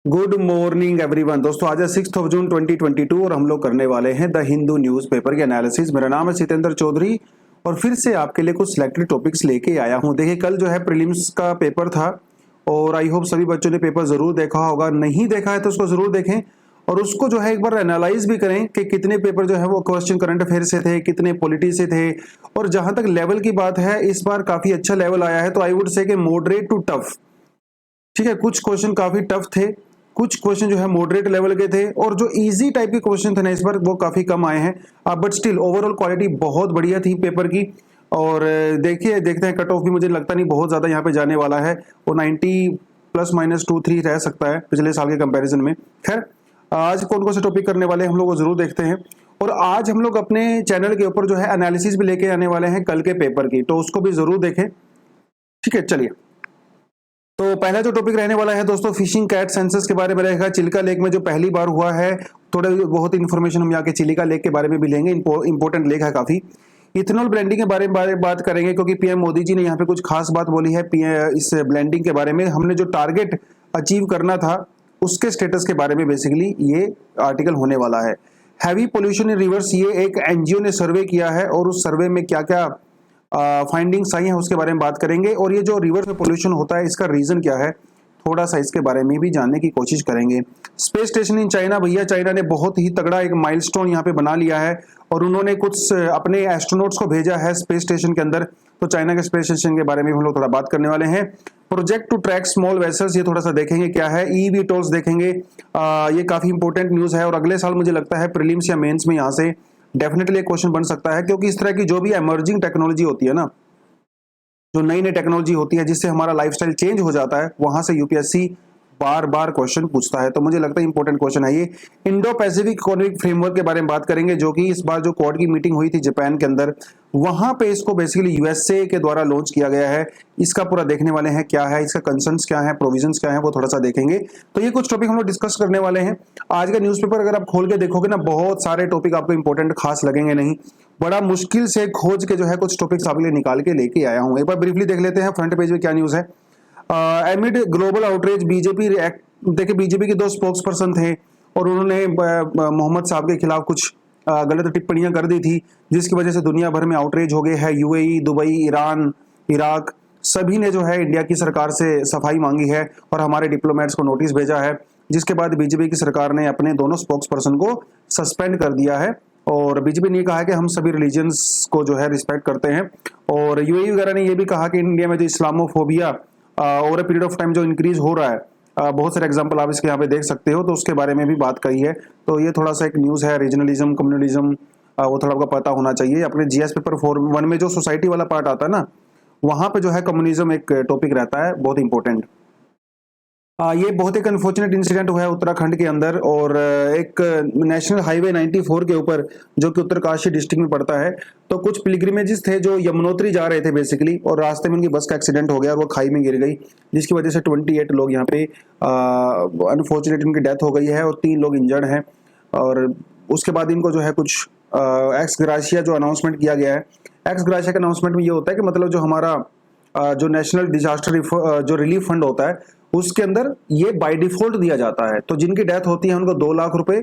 Good morning everyone. दोस्तों आज है 6 जून 2022 और हम लोग करने वाले हैं द हिंदू न्यूज़पेपर की एनालिसिस। मेरा नाम है सितेंद्र चौधरी और फिर से आपके लिए कुछ सिलेक्टेड टॉपिक्स लेके आया हूं। देखिए कल जो है प्रीलिम्स का पेपर था और आई होप सभी बच्चों ने पेपर जरूर देखा होगा। नहीं देखा है तो उसको जरूर देखें और उसको जो है एक बार एनालाइज भी करें कि कितने पेपर जो है वो क्वेश्चन करंट अफेयर से थे, कितने पॉलिटी से थे। और जहां तक लेवल की बात है इस बार काफी अच्छा लेवल आया है, तो आई वुड से कि मॉडरेट टू टफ। ठीक है, कुछ क्वेश्चन काफी टफ थे, कुछ क्वेश्चन जो है मॉडरेट लेवल के थे और जो इजी टाइप के क्वेश्चन थे ना इस बार वो काफी कम आए हैं। बट स्टिल ओवरऑल क्वालिटी बहुत बढ़िया थी पेपर की। और देखिए देखते हैं, कट ऑफ भी मुझे लगता नहीं बहुत ज्यादा यहाँ पे जाने वाला है, वो 90 ±2-3 रह सकता है पिछले साल के कंपैरिजन में। खैर आज कौन कौन से टॉपिक करने वाले हैं हम लोग वो जरूर देखते हैं। और आज हम लोग अपने चैनल के ऊपर जो है एनालिसिस भी लेके आने वाले हैं कल के पेपर की, तो उसको भी जरूर देखें। ठीक है, चलिए। तो पहला जो टॉपिक रहने वाला है दोस्तों फिशिंग कैट सेंसस के बारे में रहेगा। चिल्का लेक में जो पहली बार हुआ है, थोड़ा बहुत इन्फॉर्मेशन हम यहाँ के चिल्का लेक के बारे में भी लेंगे, इंपॉर्टेंट लेक है काफी। इथेनॉल ब्लेंडिंग के बारे में बात करेंगे क्योंकि पीएम मोदी जी ने यहाँ पे कुछ खास बात बोली है इस ब्लेंडिंग के बारे में। हमने जो टारगेट अचीव करना था उसके स्टेटस के बारे में बेसिकली ये आर्टिकल होने वाला है। हैवी पोल्यूशन इन रिवर्स, ये एक एनजीओ ने सर्वे किया है और उस सर्वे में क्या क्या फाइंडिंग्स आई हैं उसके बारे में बात करेंगे। और ये जो रिवर में पोल्यूशन होता है इसका रीजन क्या है, थोड़ा सा इसके बारे में भी जानने की कोशिश करेंगे। स्पेस स्टेशन इन चाइना, भैया चाइना ने बहुत ही तगड़ा एक माइलस्टोन यहाँ पे बना लिया है और उन्होंने कुछ अपने एस्ट्रोनॉट्स को भेजा है स्पेस स्टेशन के अंदर। तो चाइना के स्पेस स्टेशन के बारे में हम लोग थोड़ा बात करने वाले हैं। Project to track small vessels, ये थोड़ा सा देखेंगे क्या है। ईवी टोल्स देखेंगे, ये काफी इंपॉर्टेंट न्यूज है और अगले साल मुझे लगता है प्रीलिम्स या मेंस में यहाँ से डेफिनेटली एक क्वेश्चन बन सकता है, क्योंकि इस तरह की जो भी एमर्जिंग टेक्नोलॉजी होती है ना, जो नई नई टेक्नोलॉजी होती है जिससे हमारा लाइफस्टाइल चेंज हो जाता है, वहां से यूपीएससी बार बार क्वेश्चन पूछता है। तो मुझे लगता है इंपॉर्टेंट क्वेश्चन है ये। इंडो पैसिफिक इकोनॉमिक फ्रेमवर्क के बारे में बात करेंगे, जो कि इस बार जो क्वाड की मीटिंग हुई थी जापान के अंदर, वहां पे इसको बेसिकली यूएसए के द्वारा लॉन्च किया गया है। इसका पूरा देखने वाले हैं क्या है, इसका कंसर्न्स क्या है, प्रोविजंस क्या है, वो थोड़ा सा देखेंगे। तो ये कुछ टॉपिक हम लोग डिस्कस करने वाले हैं। आज का न्यूज़पेपर अगर आप खोल के देखोगे ना, बहुत सारे टॉपिक आपको इंपॉर्टेंट खास लगेंगे नहीं। बड़ा मुश्किल से खोज के जो है कुछ टॉपिक्स आपके लिए निकाल के लेके आया हूं। एक बार ब्रीफली देख लेते हैं फ्रंट पेज में क्या न्यूज है। एमिड ग्लोबल आउटरीच बीजेपी रिएक्ट, देखिए बीजेपी के 2 स्पोक्स पर्सन थे और उन्होंने मोहम्मद साहब के खिलाफ कुछ गलत टिप्पणियां कर दी थी, जिसकी वजह से दुनिया भर में आउटरीच हो गए हैं। यूएई, दुबई, ईरान, इराक सभी ने जो है इंडिया की सरकार से सफाई मांगी है और हमारे डिप्लोमेट्स को नोटिस भेजा है, जिसके बाद बीजेपी की सरकार ने अपने दोनों स्पोक्स पर्सन को सस्पेंड कर दिया है। और बीजेपी ने कहा कि हम सभी रिलीजन्स को जो है रिस्पेक्ट करते हैं। और यूएई वगैरह ने ये भी कहा कि इंडिया में जो Islamophobia over a period of time जो इंक्रीज हो रहा है, बहुत सारे एग्जांपल आप इसके यहाँ पे देख सकते हो, तो उसके बारे में भी बात कही है। तो ये थोड़ा सा एक न्यूज़ है। रीजनलिज्म, कम्युनलिज्म, वो थोड़ा आपको पता होना चाहिए। अपने जीएस पेपर 4-1 में जो सोसाइटी वाला पार्ट आता है ना, वहां पे जो है कम्युनिज्म एक टॉपिक रहता है बहुत इंपॉर्टेंट। ये बहुत एक अनफॉर्चुनेट इंसिडेंट हुआ है उत्तराखंड के अंदर और एक नेशनल हाईवे 94 के ऊपर, जो कि उत्तरकाशी डिस्ट्रिक्ट में पड़ता है। तो कुछ पिलग्रिमेजेस थे जो यमुनोत्री जा रहे थे बेसिकली, और रास्ते में उनकी बस का एक्सीडेंट हो गया और वो खाई में गिर गई, जिसकी वजह से 28 लोग यहाँ पे अनफॉर्चुनेट उनकी डेथ हो गई है और 3 लोग इंजर्ड हैं। और उसके बाद इनको जो है कुछ एक्स ग्राशिया जो अनाउंसमेंट किया गया है। एक्स ग्राशिया के अनाउंसमेंट में ये होता है कि मतलब जो हमारा जो नेशनल डिजास्टर जो रिलीफ फंड होता है उसके अंदर ये बाय डिफॉल्ट दिया जाता है। तो जिनकी डेथ होती है उनको 2 लाख रुपए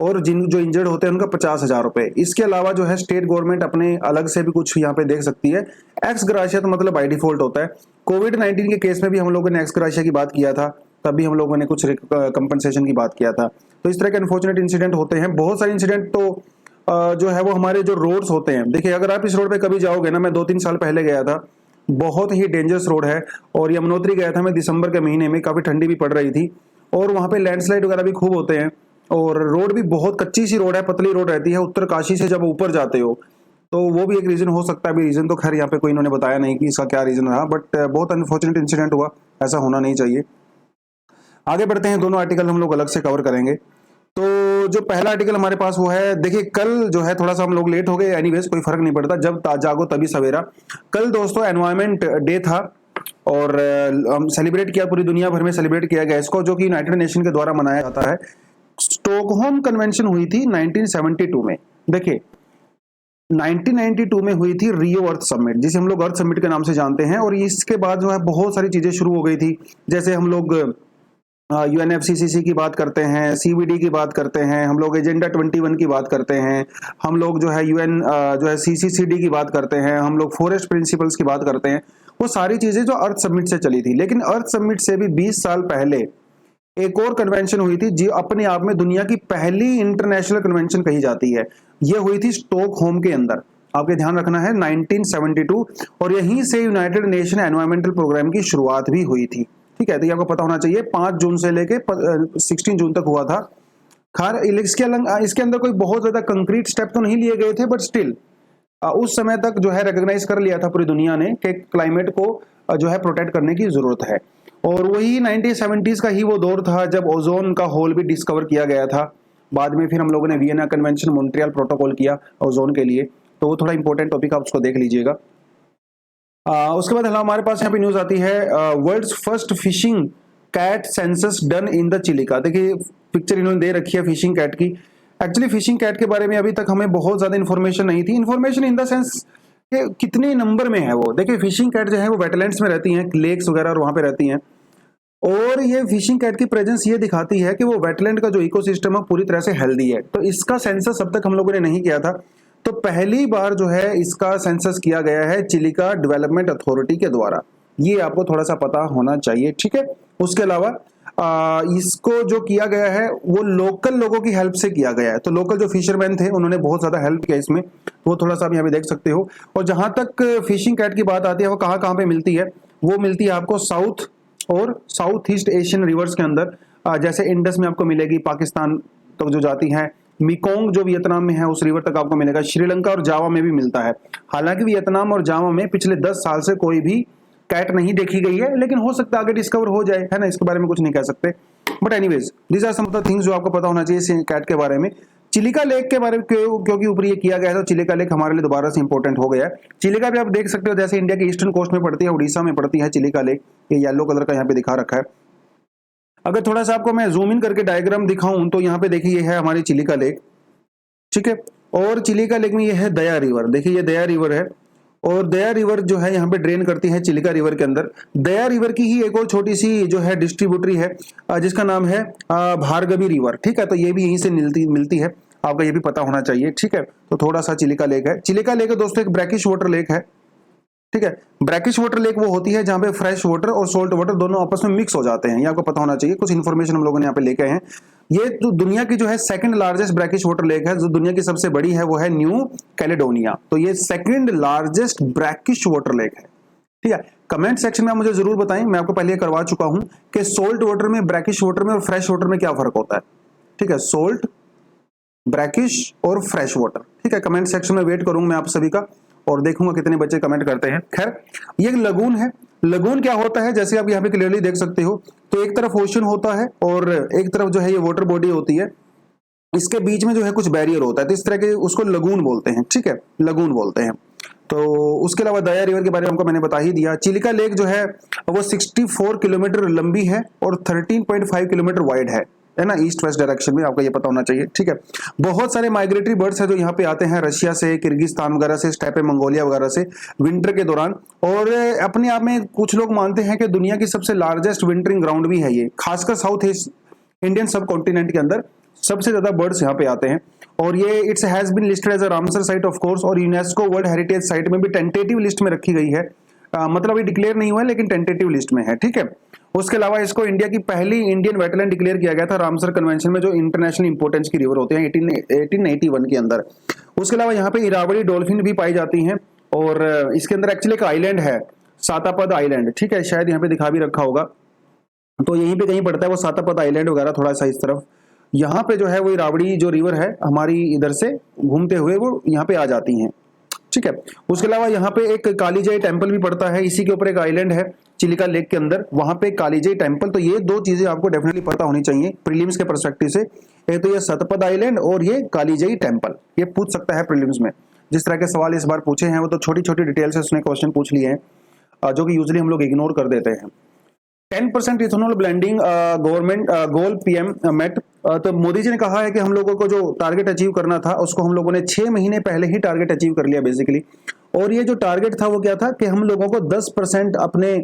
और जिन जो इंजर्ड होते हैं उनका 50,000 रुपए। इसके अलावा जो है स्टेट गवर्नमेंट अपने अलग से भी कुछ यहाँ पे देख सकती है। एक्स ग्राशिया तो मतलब बाय डिफॉल्ट होता है। कोविड-19 के केस में भी हम लोगों ने एक्स ग्राशिया की बात किया था, तभी हम लोगों ने कुछ कंपनसेशन की बात किया था। तो इस तरह के अनफॉर्चुनेट इंसिडेंट होते हैं, बहुत सारे इंसिडेंट। तो जो है वो हमारे जो रोड्स होते हैं, देखिए अगर आप इस रोड पे कभी जाओगे ना, मैं 2-3 साल पहले गया था, बहुत ही डेंजरस रोड है। और यमुनोत्री गया था मैं दिसंबर के महीने में, काफी ठंडी भी पड़ रही थी और वहां पे लैंडस्लाइड वगैरह भी खूब होते हैं और रोड भी बहुत कच्ची सी रोड है, पतली रोड रहती है उत्तरकाशी से जब ऊपर जाते हो। तो वो भी एक रीजन हो सकता है। अभी रीजन तो खैर यहाँ पे कोई इन्होंने बताया नहीं कि इसका क्या रीजन रहा, बट बहुत अनफॉर्चुनेट इंसिडेंट हुआ, ऐसा होना नहीं चाहिए। आगे बढ़ते हैं, दोनों आर्टिकल हम लोग अलग से कवर करेंगे। तो जो पहला आर्टिकल हमारे पास वो है, देखिए कल जो है थोड़ा सा हम लोग लेट हो गए, एनीवेज कोई फर्क नहीं पड़ता, जब जागो तभी सवेरा। कल दोस्तों एनवायरमेंट डे था और हम सेलिब्रेट किया, पूरी दुनिया भर में सेलिब्रेट किया गया इसको, जो कि यूनाइटेड नेशन के द्वारा मनाया जाता है। स्टॉकहोम कन्वेंशन हुई थी 1972 में। देखिए 1992 में हुई थी रियो अर्थ समिट, जिसे हम लोग अर्थ समिट के नाम से जानते हैं। और इसके बाद जो है बहुत सारी चीजें शुरू हो गई थी, जैसे हम लोग UNFCCC की बात करते हैं, CBD की बात करते हैं, हम लोग एजेंडा 21 की बात करते हैं, हम लोग जो है UN जो है CCCD की बात करते हैं, हम लोग फॉरेस्ट प्रिंसिपल्स की बात करते हैं। वो सारी चीजें जो अर्थ समिट से चली थी, लेकिन अर्थ समिट से भी 20 साल पहले एक और कन्वेंशन हुई थी जो अपने आप में दुनिया की पहली इंटरनेशनल कन्वेंशन कही जाती है। ये हुई थी स्टॉकहोम के अंदर, आपके ध्यान रखना है 1972, और यहीं से यूनाइटेड नेशन एनवायरमेंटल प्रोग्राम की शुरुआत भी हुई थी। ठीक है, तो ये आपको पता होना चाहिए। 5 जून से लेके 16 जून तक हुआ था। खैर इसके अंदर कोई बहुत ज्यादा कंक्रीट स्टेप तो नहीं लिए गए थे, बट स्टिल उस समय तक जो है रिकॉग्नाइज कर लिया था पूरी दुनिया ने कि क्लाइमेट को जो है प्रोटेक्ट करने की जरूरत है। और वही 1970s का ही वो दौर था जब ओजोन का होल भी डिस्कवर किया गया था। बाद में फिर हम लोगों ने वियना कन्वेंशन, मॉन्ट्रियल प्रोटोकॉल किया ओजोन के लिए, तो वो थोड़ा इंपॉर्टेंट टॉपिक आप उसको देख लीजिएगा। उसके बाद हमारे पास यहाँ पे न्यूज आती है, world's first fishing cat census done in the Chilika. देखिए पिक्चर इन्होंने दे रखी है फिशिंग कैट की। एक्चुअली फिशिंग कैट के बारे में अभी तक हमें बहुत ज्यादा इन्फॉर्मेशन नहीं थी। इन्फॉर्मेशन इन द सेंस कि कितने नंबर में है वो। देखिए फिशिंग कैट जो है वो वेटलैंड्स में रहती हैं, लेक्स वगैरह और वहां पे रहती हैं, और ये फिशिंग कैट की प्रेजेंस ये दिखाती है कि वो वेटलैंड का जो इकोसिस्टम है पूरी तरह से हेल्दी है। तो इसका सेंसस अब तक हम लोगों ने नहीं किया था, तो पहली बार जो है इसका सेंसस किया गया है चिलिका डेवलपमेंट अथॉरिटी के द्वारा। ये आपको थोड़ा सा पता होना चाहिए, ठीक है। उसके अलावा इसको जो किया गया है वो लोकल लोगों की हेल्प से किया गया है। तो लोकल जो फिशरमैन थे उन्होंने बहुत ज्यादा हेल्प किया इसमें, वो थोड़ा सा आप यहाँ पे देख सकते हो। और जहां तक फिशिंग कैट की बात आती है वो कहाँ कहाँ पे मिलती है, वो मिलती है आपको साउथ और साउथ ईस्ट एशियन रिवर्स के अंदर। जैसे इंडस में आपको मिलेगी, पाकिस्तान तक जो जाती है, मिकोंग जो वियतनाम में है उस रिवर तक आपको मिलेगा, श्रीलंका और जावा में भी मिलता है। हालांकि वियतनाम और जावा में पिछले 10 साल से कोई भी कैट नहीं देखी गई है, लेकिन हो सकता है आगे डिस्कवर हो जाए, है ना, इसके बारे में कुछ नहीं कह सकते। But anyways these are some of the things जो आपको पता होना चाहिए कैट के बारे में। चिलिका लेक के बारे में क्योंकि ऊपर ये किया गया है तो चिलिका लेक हमारे लिए दोबारा से इंपॉर्टेंट हो गया है। चिलिका भी आप देख सकते हो जैसे इंडिया के ईस्टर्न कोस्ट में पड़ती है, उड़ीसा में पड़ती है चिलिका लेक। ये येलो कलर का यहाँ पे दिखा रखा है। अगर थोड़ा सा आपको मैं जूम इन करके डायग्राम दिखाऊं तो यहाँ पे देखिए ये है हमारी चिलिका लेक, ठीक है। और चिलिका लेक में ये है दया रिवर, देखिए ये दया रिवर है, और दया रिवर जो है यहाँ पे ड्रेन करती है चिलिका रिवर के अंदर। दया रिवर की ही एक और छोटी सी जो है डिस्ट्रीब्यूटरी है जिसका नाम है भार्गवी रिवर, ठीक है। तो ये भी यहीं से मिलती है, आपको ये भी पता होना चाहिए, ठीक है। तो थोड़ा सा चिलिका लेक है। चिलिका लेक दोस्तों एक ब्रैकिश वाटर लेक है, ठीक है। ब्रैकिश वाटर लेक वो होती है जहां पे फ्रेश वाटर और सोल्ट वाटर दोनों आपस में मिक्स हो जाते हैं, ये आपको पता होना चाहिए। कुछ इन्फॉर्मेशन हम लोगों ने यहाँ पे लेके आए हैं। ये तो दुनिया की जो है second largest brackish water lake है, जो दुनिया की सबसे बड़ी है वो है न्यू कैलेडोनिया। तो ये second largest brackish water lake है, ठीक है। कमेंट सेक्शन में आप मुझे जरूर बताएं, मैं आपको पहले करवा चुका हूं कि सोल्ट वाटर में, ब्रैकिश वाटर में और फ्रेश वाटर में क्या फर्क होता है, ठीक है। सोल्ट, ब्रैकिश और फ्रेश वाटर, ठीक है। कमेंट सेक्शन में वेट करूंगा मैं आप सभी का और देखूंगा कितने बच्चे कमेंट करते हैं। खैर ये लगून है। लगून क्या होता है, जैसे आप यहाँ पे क्लियरली देख सकते हो, तो एक तरफ ओशन होता है और एक तरफ जो है ये वाटर बॉडी होती है, इसके बीच में जो है कुछ बैरियर होता है, तो इस तरह के उसको लगून बोलते हैं, ठीक है, लगून बोलते हैं। तो उसके अलावा दया रिवर के बारे में हमको मैंने बता ही दिया। चिलिका लेक जो है वो 64 किलोमीटर लंबी है और 13.5 किलोमीटर वाइड है ना, ईस्ट वेस्ट डायरेक्शन में, आपको ये पता होना चाहिए, ठीक है। बहुत सारे माइग्रेटरी बर्ड्स हैं जो यहाँ पे आते हैं रशिया से, किर्गिस्तान वगैरह से, स्टेपे मंगोलिया वगैरह से विंटर के दौरान। और अपने आप में कुछ लोग मानते हैं कि दुनिया की सबसे लार्जेस्ट विंटरिंग ग्राउंड भी है ये, खासकर साउथ ईस्ट इंडियन सब कॉन्टिनेंट के अंदर सबसे ज्यादा बर्ड्स यहाँ पे आते हैं। और ये it's has been listed as a Ramsar site of course, और यूनेस्को वर्ल्ड हेरिटेज साइट में भी टेंटेटिव लिस्ट में रखी गई है। मतलब अभी डिक्लेयर नहीं हुआ है लेकिन टेंटेटिव लिस्ट में है, ठीक है। उसके अलावा इसको इंडिया की पहली इंडियन वेटलैंड डिक्लेयर किया गया था रामसर कन्वेंशन में, जो इंटरनेशनल इंपोर्टेंस की रिवर होते हैं 1881 के अंदर। उसके अलावा यहाँ पे इरावली डॉल्फिन भी पाई जाती हैं, और इसके अंदर एक्चुअली एक आइलैंड है, सातापद आइलैंड, ठीक है, शायद यहाँ पे दिखा भी रखा होगा, तो यहीं पे कहीं पड़ता है वो सातापद आइलैंड वगैरह, थोड़ा सा इस तरफ। यहाँ पे जो है वो इरावली जो रिवर है हमारी इधर से घूमते हुए वो यहाँ पे आ जाती हैं, ठीक है। उसके अलावा यहाँ पे एक कालीजाई टेम्पल भी पड़ता है, इसी के ऊपर एक आइलैंड है चिलिका लेक के अंदर, वहां पे कालीजाई टेम्पल। तो ये दो चीजें आपको डेफिनेटली पता होनी चाहिए प्रीलिम्स के पर्सपेक्टिव से। एक तो ये सतपद आइलैंड और ये कालीजाई टेम्पल, ये पूछ सकता है प्रीलिम्स में। जिस तरह के सवाल इस बार पूछे हैं वो तो छोटी छोटी डिटेल से उसने क्वेश्चन पूछ लिए हैं, जो कि यूजुअली हम लोग इग्नोर कर देते हैं। 10% इथेनॉल ब्लेंडिंग गवर्नमेंट गोल पीएम मेट। तो मोदी जी ने कहा है कि हम लोगों को जो टारगेट अचीव करना था उसको हम लोगों ने 6 महीने पहले ही टारगेट अचीव कर लिया बेसिकली। और ये जो टारगेट था वो क्या था कि हम लोगों को 10% अपने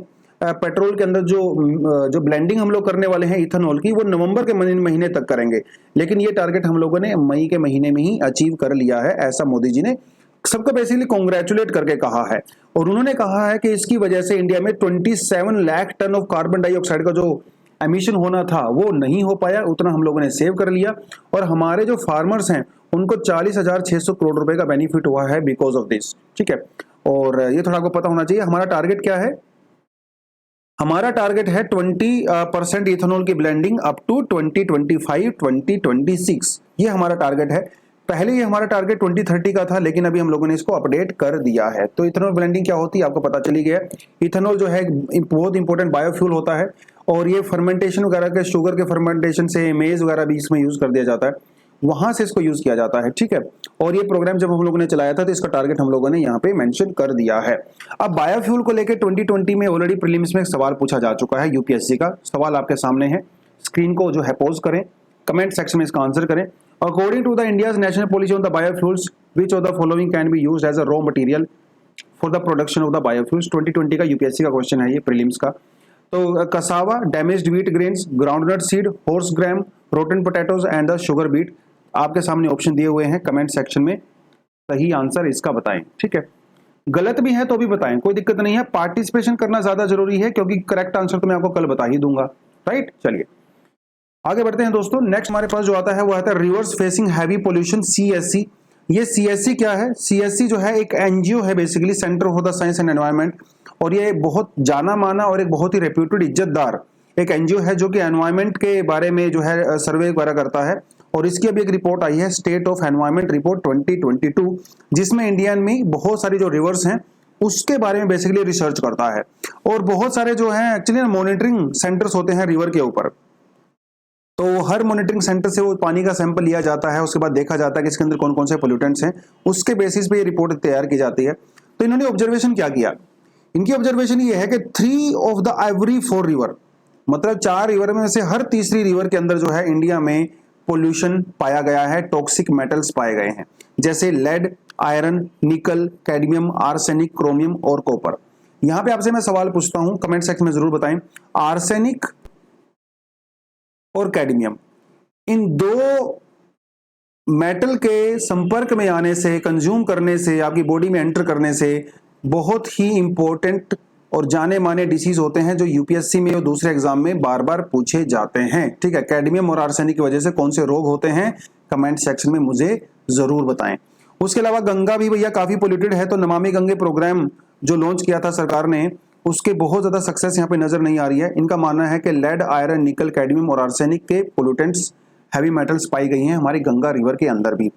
पेट्रोल के अंदर जो ब्लेंडिंग हम लोग करने वाले हैं इथेनॉल की, वो नवंबर के महीने तक करेंगे। लेकिन ये टारगेट हम लोगों ने मई के महीने में ही अचीव कर लिया है, ऐसा मोदी जी ने सबको बेसिकली कॉन्ग्रेचुलेट करके कहा है। और उन्होंने कहा है कि इसकी वजह से इंडिया में 27 lakh ton of carbon dioxide का जो एमिशन होना था वो नहीं हो पाया, उतना हम लोगों ने सेव कर लिया। और हमारे जो फार्मर्स हैं उनको 40,600 करोड़ रुपए का बेनिफिट हुआ है बिकॉज ऑफ दिस, ठीक है। और ये थोड़ा आपको पता होना चाहिए। हमारा टारगेट क्या है? हमारा टारगेट है 20% इथेनॉल की ब्लेंडिंग अप टू 2025-2026, ये हमारा टारगेट है। पहले ये हमारा टारगेट 2030 का था, लेकिन अभी हम लोगों ने इसको अपडेट कर दिया है। तो इथेनॉल ब्लेंडिंग क्या होती है आपको पता चली गया। इथेनॉल जो है बहुत इंपॉर्टेंट बायोफ्यूल होता है, और ये फर्मेंटेशन वगैरह के, शुगर के फर्मेंटेशन से मेज वगैरह भी इसमें यूज कर दिया जाता है, वहां से इसको यूज किया जाता है, ठीक है। और ये प्रोग्राम जब हम लोगों ने चलाया था तो इसका टारगेट हम लोगों ने यहाँ पे मेंशन कर दिया है। अब बायोफ्यूल को लेकर 2020 में ऑलरेडी प्रीलिम्स में एक सवाल पूछा जा चुका है, यूपीएससी का सवाल आपके सामने है। स्क्रीन को जो है पॉज करें, कमेंट सेक्शन में इसका आंसर करें। According to the India's national policy on the biofuels, which of the following can be used as a raw material for the production of the biofuels. 2020 का UPSC का question है ये, prelims का। तो cassava, damaged wheat grains, groundnut seed, horse gram, rotten potatoes and the sugar beet. आपके सामने option दिए हुए हैं, कमेंट सेक्शन में सही आंसर इसका बताएं, ठीक है। गलत भी है तो भी बताएं, कोई दिक्कत नहीं है। पार्टिसिपेशन करना ज्यादा जरूरी है, क्योंकि करेक्ट आंसर तो मैं आपको कल बता ही दूंगा, राइट। चलिए आगे बढ़ते हैं दोस्तों। नेक्स्ट हमारे पास जो आता है वो आता है reverse facing heavy pollution, CSC. ये सीएससी क्या है? सीएससी जो है एक एनजीओ है, basically centre for the science and environment, और ये बहुत जाना माना और एक बहुत ही रेप्यूटेड इज्जतदार एक एनजीओ है, जो कि एनवायरनमेंट के बारे में जो है सर्वे वगैरह करता है। और इसकी अभी एक रिपोर्ट आई है, स्टेट ऑफ एनवायरनमेंट रिपोर्ट 2022, जिसमें इंडिया में बहुत सारी जो रिवर्स हैं उसके बारे में बेसिकली रिसर्च करता है। और बहुत सारे जो है एक्चुअली मॉनिटरिंग सेंटर्स होते हैं रिवर के ऊपर, तो हर मॉनिटरिंग सेंटर से वो पानी का सैंपल लिया जाता है, उसके बाद देखा जाता है कि इसके अंदर कौन कौन से पोल्यूटेंट्स हैं, उसके बेसिस पे ये रिपोर्ट तैयार की जाती है। तो इन्होंने ऑब्जर्वेशन क्या किया? इनकी ऑब्जर्वेशन ये है कि 3 ऑफ द एवरी 4 रिवर, मतलब 4 रिवर में से हर तीसरी रिवर के अंदर जो है इंडिया में पोल्यूशन पाया गया है, टॉक्सिक मेटल्स पाए गए हैं, जैसे लेड, आयरन, निकल, कैडमियम, आर्सेनिक, क्रोमियम और कॉपर। यहां पे आपसे मैं सवाल पूछता हूं, कमेंट सेक्शन में जरूर बताएं, आर्सेनिक और कैडमियम, इन 2 मेटल के संपर्क में आने से, कंज्यूम करने से, आपकी बॉडी में एंटर करने से बहुत ही इंपॉर्टेंट और जाने माने डिसीज होते हैं, जो यूपीएससी में और दूसरे एग्जाम में बार बार पूछे जाते हैं, ठीक है। कैडमियम और आर्सेनिक की वजह से कौन से रोग होते हैं, कमेंट सेक्शन में मुझे जरूर बताएं। उसके अलावा गंगा भी भैया काफी पोल्यूटेड है, तो नमामि गंगे प्रोग्राम जो लॉन्च किया था सरकार ने, उसके बहुत ज्यादा सक्सेस यहाँ पे नजर नहीं आ रही है। इनका मानना है कि लेड, आयरन, निकल, कैडमियम और आर्सेनिक के पोल्यूटेंट्स, हैवी मेटल्स पाई गई हैं हमारी गंगा रिवर के अंदर भी।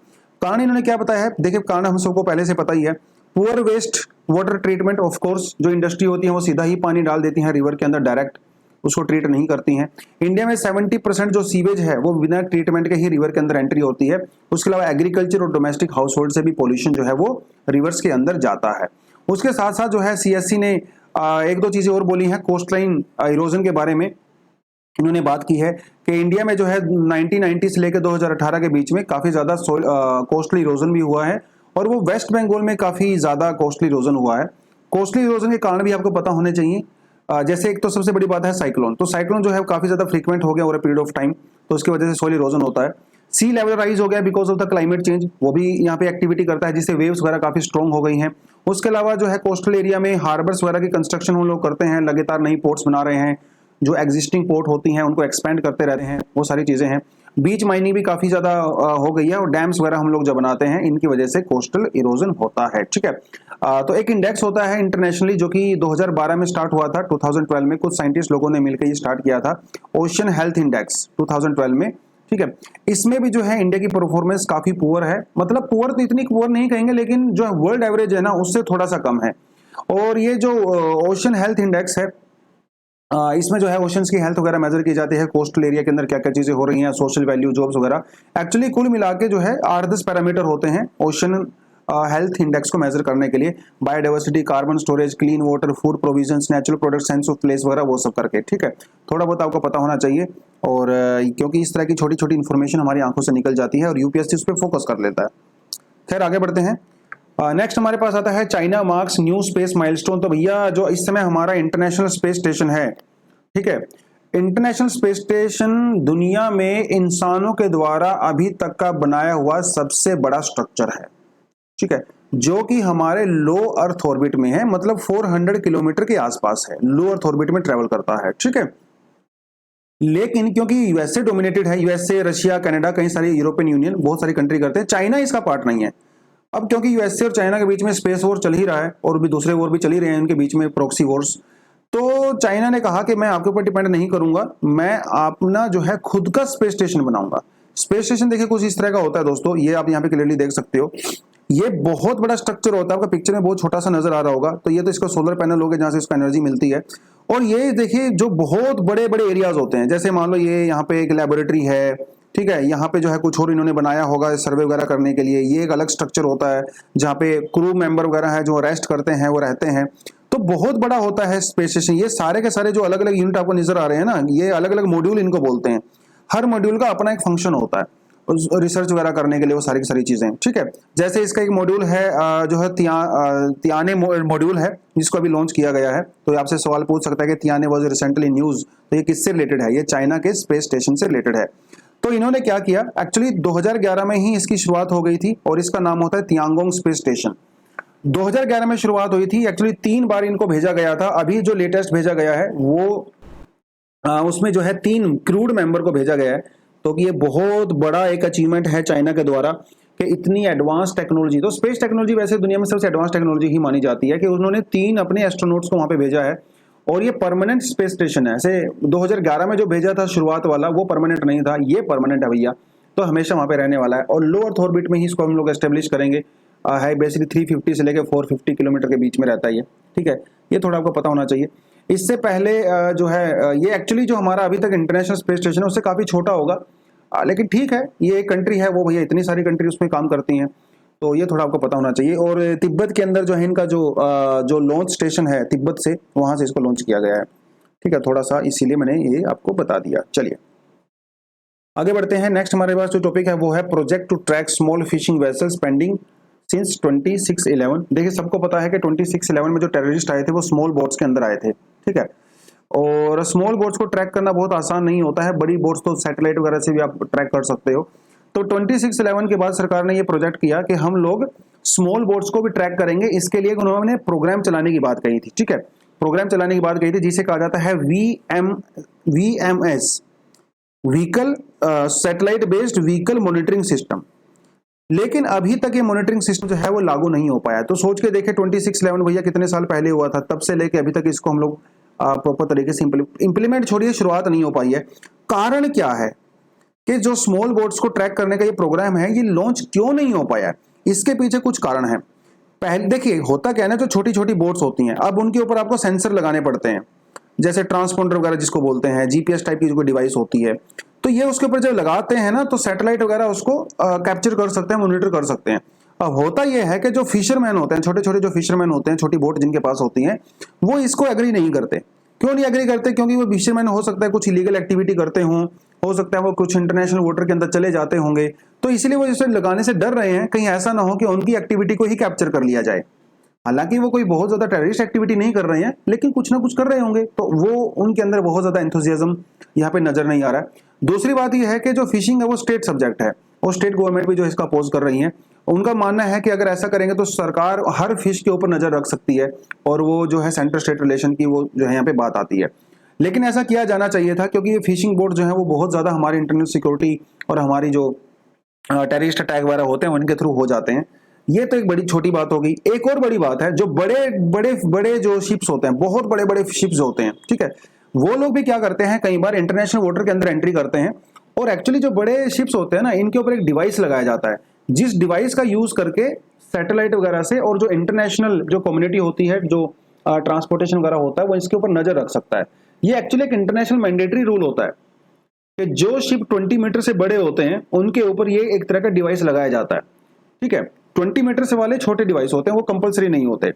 कारण इन्होंने क्या बताया है? देखिए कारण हम सबको पहले से पता ही है, poor waste water treatment. Of course जो इंडस्ट्री होती है वो सीधा ही पानी डाल देती है रिवर के अंदर, डायरेक्ट उसको ट्रीट नहीं करती हैं। इंडिया में 70% जो सीवेज है वो बिना ट्रीटमेंट के ही रिवर के अंदर एंट्री होती है। उसके अलावा एग्रीकल्चर और डोमेस्टिक हाउस होल्ड से भी पोल्यूशन जो है वो रिवर्स के अंदर जाता है। उसके साथ साथ जो है सीएससी ने 1-2 चीजें और बोली हैं कोस्टलाइन इरोजन के बारे में। इन्होंने बात की है कि इंडिया में जो है 1990 से लेकर 2018 के बीच में काफी ज्यादा कोस्टल इरोजन भी हुआ है, और वो वेस्ट बंगाल में काफी ज्यादा कोस्टल इरोजन हुआ है। कोस्टल इरोजन के कारण भी आपको पता होने चाहिए। जैसे एक तो सबसे बड़ी बात है साइक्लोन, तो साइक्लोन जो है काफी ज्यादा फ्रीक्वेंट हो गया over a period of time, तो उसकी वजह से सोइल इरोजन होता है। सी लेवल राइज हो गया because of the climate change, वो भी यहाँ पे एक्टिविटी करता है, जिससे वेव्स वगैरह काफी स्ट्रॉन्ग हो गई हैं। उसके अलावा जो है कोस्टल एरिया में हार्बर्स वगैरह की कंस्ट्रक्शन हम लोग करते हैं, लगातार नई पोर्ट्स बना रहे हैं, जो एग्जिस्टिंग पोर्ट होती हैं उनको एक्सपेंड करते रहते हैं, वो सारी चीजें हैं। बीच माइनिंग भी काफी ज्यादा हो गई है, और डैम्स वगैरह हम लोग जब बनाते हैं इनकी वजह से कोस्टल इरोजन होता है, ठीक है। तो एक इंडेक्स होता है इंटरनेशनली जो कि 2012 में स्टार्ट हुआ था, 2012 में कुछ साइंटिस्ट लोगों ने मिलकर ये स्टार्ट किया था, ओशन हेल्थ इंडेक्स 2012 में, ठीक है। इसमें भी जो है इंडिया की परफॉर्मेंस काफी पुअर है, मतलब पुअर तो इतनी पुअर नहीं कहेंगे, लेकिन जो वर्ल्ड एवरेज है ना उससे थोड़ा सा कम है। और ये जो ओशन हेल्थ इंडेक्स है, इसमें जो है ओशंस की हेल्थ वगैरह मेजर की जाती है, कोस्टल एरिया के अंदर क्या क्या चीजें हो रही हैं, सोशल वैल्यू, जॉब्स वगैरह। एक्चुअली कुल मिला के जो है 8-10 पैरामीटर होते हैं ओशन हेल्थ इंडेक्स को मेजर करने के लिए, biodiversity, carbon storage, clean water, food provisions, natural product, sense of place वगैरह, वो सब करके, ठीक है। थोड़ा बहुत आपको पता होना चाहिए, और क्योंकि इस तरह की छोटी छोटी इन्फॉर्मेशन हमारी आंखों से निकल जाती है और यूपीएससी उस पर फोकस कर लेता है। खैर आगे बढ़ते हैं। नेक्स्ट हमारे पास आता है China marks new space milestone. तो भैया जो इस समय हमारा इंटरनेशनल स्पेस स्टेशन है, ठीक है, इंटरनेशनल स्पेस स्टेशन दुनिया में इंसानों के द्वारा अभी तक का बनाया हुआ सबसे बड़ा स्ट्रक्चर है, ठीक है, जो कि हमारे लो अर्थ ऑर्बिट में है, मतलब 400 किलोमीटर के आसपास है, लो अर्थ ऑर्बिट में ट्रेवल करता है, ठीक है। लेकिन क्योंकि यूएसए डोमिनेटेड है, यूएसए, रशिया, कनाडा, कई सारी यूरोपियन यूनियन, बहुत सारी कंट्री करते हैं, चाइना इसका पार्ट नहीं है। अब क्योंकि यूएसए और चाइना के बीच में स्पेस वॉर चल ही रहा है और भी दूसरे वॉर भी चल ही रहे हैं उनके बीच में, प्रॉक्सी वॉर्स, तो चाइना ने कहा कि मैं आपके ऊपर डिपेंड नहीं करूंगा, मैं अपना जो है खुद का स्पेस स्टेशन बनाऊंगा। स्पेस स्टेशन देखिए कुछ इस तरह का होता है दोस्तों, ये आप यहाँ पे क्लियरली देख सकते हो, ये बहुत बड़ा स्ट्रक्चर होता है, आपका पिक्चर में बहुत छोटा सा नजर आ रहा होगा, तो ये तो इसका सोलर पैनल हो गया जहां से इसको एनर्जी मिलती है। और ये देखिए जो बहुत बड़े बड़े एरियाज होते हैं, जैसे मान लो ये यहाँ पे एक लेबोरेटरी है, ठीक है, यहाँ पे जो है कुछ और इन्होंने बनाया होगा सर्वे वगैरह करने के लिए, ये एक अलग स्ट्रक्चर होता है जहाँ पे क्रू मेंबर वगैरह है जो रेस्ट करते हैं वो रहते हैं, तो बहुत बड़ा होता है स्पेस स्टेशन। ये सारे के सारे जो अलग अलग यूनिट आपको नजर आ रहे हैं ना, ये अलग अलग मॉड्यूल इनको बोलते हैं, हर मॉड्यूल का अपना एक फंक्शन होता है रिसर्च वगैरह करने के लिए, वो सारी की सारी चीजें, ठीक है। जैसे इसका एक मॉड्यूल है जो है तियाने मॉड्यूल है जिसको अभी लॉन्च किया गया है, तो आपसे सवाल पूछ सकता है कि तियाने वाज रिसेंटली न्यूज, तो ये किससे रिलेटेड है? ये चाइना के स्पेस स्टेशन से रिलेटेड है। तो इन्होंने क्या किया, एक्चुअली 2011 में ही इसकी शुरुआत हो गई थी और इसका नाम होता है तियांगोंग स्पेस स्टेशन। 2011 में शुरुआत हुई थी, एक्चुअली 3 बार इनको भेजा गया था, अभी जो लेटेस्ट भेजा गया है वो उसमें जो है 3 क्रूड मेंबर को भेजा गया है। तो ये बहुत बड़ा एक अचीवमेंट है चाइना के द्वारा कि इतनी एडवांस टेक्नोलॉजी, तो स्पेस टेक्नोलॉजी वैसे दुनिया में सबसे एडवांस टेक्नोलॉजी ही मानी जाती है, कि उन्होंने 3 अपने एस्ट्रोनॉट्स को वहां पे भेजा है और ये परमानेंट स्पेस स्टेशन है। ऐसे 2011 में जो भेजा था शुरुआत वाला वो परमानेंट नहीं था, ये परमानेंट है भैया, तो हमेशा वहां पे रहने वाला है और लो अर्थ ऑर्बिट में ही इसको हम लोग एस्टेब्लिश करेंगे। है बेसिकली 350 से लेकर 450 किलोमीटर के बीच में रहता है ये, ठीक है, ये थोड़ा आपको पता होना चाहिए। इससे पहले जो है ये एक्चुअली जो हमारा अभी तक इंटरनेशनल स्पेस स्टेशन है उससे काफी छोटा होगा, लेकिन ठीक है, ये एक कंट्री है, वो भैया इतनी सारी कंट्री उसमें काम करती हैं, तो ये थोड़ा आपको पता होना चाहिए। और तिब्बत के अंदर जो है इनका जो लॉन्च स्टेशन है तिब्बत से, वहां से इसको लॉन्च किया गया है, ठीक है, थोड़ा सा इसीलिए मैंने ये आपको बता दिया। चलिए आगे बढ़ते हैं। नेक्स्ट हमारे पास जो टॉपिक है वो है project to track small fishing vessels pending since 26/11। देखिए सबको पता है कि 26/11 में जो टेररिस्ट आए थे वो स्मॉल बोट्स के अंदर आए थे, ठीक है, और स्मॉल बोट्स को ट्रैक करना बहुत आसान नहीं होता है, बड़ी बोट्स तो सैटेलाइट वगैरह से भी आप ट्रैक कर सकते हो। तो 26/11 के बाद सरकार ने ये प्रोजेक्ट किया कि हम लोग स्मॉल बोट्स को भी ट्रैक करेंगे। इसके लिए उन्होंने प्रोग्राम चलाने की बात कही थी, ठीक है, प्रोग्राम चलाने की बात कही थी जिसे कहा जाता है VMS, vehicle satellite based vehicle monitoring system. लेकिन अभी तक ये मॉनिटरिंग सिस्टम जो है वो लागू नहीं हो पाया। तो सोच के देखे 26/11 भैया कितने साल पहले हुआ था, तब से लेके अभी तक इसको हम लोग प्रॉपर तरीके से इंप्लीमेंट, छोड़िए शुरुआत नहीं हो पाई है। कारण क्या है कि जो स्मॉल बोट्स को ट्रैक करने का ये प्रोग्राम है ये लॉन्च क्यों नहीं हो पाया? इसके पीछे कुछ कारण है। पहले देखिए होता क्या है ना, जो छोटी छोटी बोट्स होती हैं अब उनके ऊपर आपको सेंसर लगाने पड़ते हैं, जैसे ट्रांसपोंडर वगैरह जिसको बोलते हैं, जीपीएस टाइप की जो डिवाइस होती है, तो ये उसके ऊपर जब लगाते हैं ना तो सैटेलाइट वगैरह उसको कैप्चर कर सकते हैं, मॉनिटर कर सकते हैं। अब होता यह है कि जो फिशरमैन होते हैं, छोटे छोटे जो फिशरमैन होते हैं, छोटी बोट जिनके पास होती हैं, वो इसको एग्री नहीं करते। क्यों नहीं एग्री करते? क्योंकि वो फिशरमैन हो सकता है कुछ इलीगल एक्टिविटी करते हों, हो सकता है वो कुछ इंटरनेशनल वाटर के अंदर चले जाते होंगे, तो इसलिए वो इसे लगाने से डर रहे हैं कहीं ऐसा ना हो कि उनकी एक्टिविटी को ही कैप्चर कर लिया जाए। हालांकि वो कोई बहुत ज्यादा टेररिस्ट एक्टिविटी नहीं कर रहे हैं, लेकिन कुछ ना कुछ कर रहे होंगे, तो वो उनके अंदर बहुत ज्यादा एंथुसियाज्म यहाँ पे नजर नहीं आ रहा है। दूसरी बात यह है कि जो फिशिंग है वो स्टेट सब्जेक्ट है और स्टेट गवर्नमेंट भी जो इसका अपोज कर रही है। उनका मानना है कि अगर ऐसा करेंगे तो सरकार हर फिश के ऊपर नजर रख सकती है और वो जो है सेंटर स्टेट रिलेशन की वो जो है यहाँ पे बात आती है। लेकिन ऐसा किया जाना चाहिए था क्योंकि ये फिशिंग बोट जो है वो बहुत ज्यादा हमारी इंटरनल सिक्योरिटी और हमारी जो टेररिस्ट अटैक वगैरह होते हैं उनके थ्रू हो जाते हैं। ये तो एक बड़ी छोटी बात होगी। एक और बड़ी बात है, जो बड़े बड़े बड़े जो शिप्स होते हैं, बहुत बड़े बड़े शिप्स होते हैं, ठीक है, वो लोग भी क्या करते हैं, कई बार इंटरनेशनल वाटर के अंदर एंट्री करते हैं और एक्चुअली जो बड़े शिप्स होते हैं ना, इनके ऊपर एक डिवाइस लगाया जाता है, जिस डिवाइस का यूज करके सैटेलाइट वगैरह से और जो इंटरनेशनल जो कम्युनिटी होती है, जो ट्रांसपोर्टेशन वगैरह होता है, वो इसके ऊपर नजर रख सकता है। ये एक्चुअली एक इंटरनेशनल मैंडेटरी रूल होता है कि जो शिप 20 मीटर से बड़े होते हैं उनके ऊपर ये एक तरह का डिवाइस लगाया जाता है, ठीक है। 20 मीटर से वाले छोटे डिवाइस होते हैं, वो कंपलसरी नहीं होते।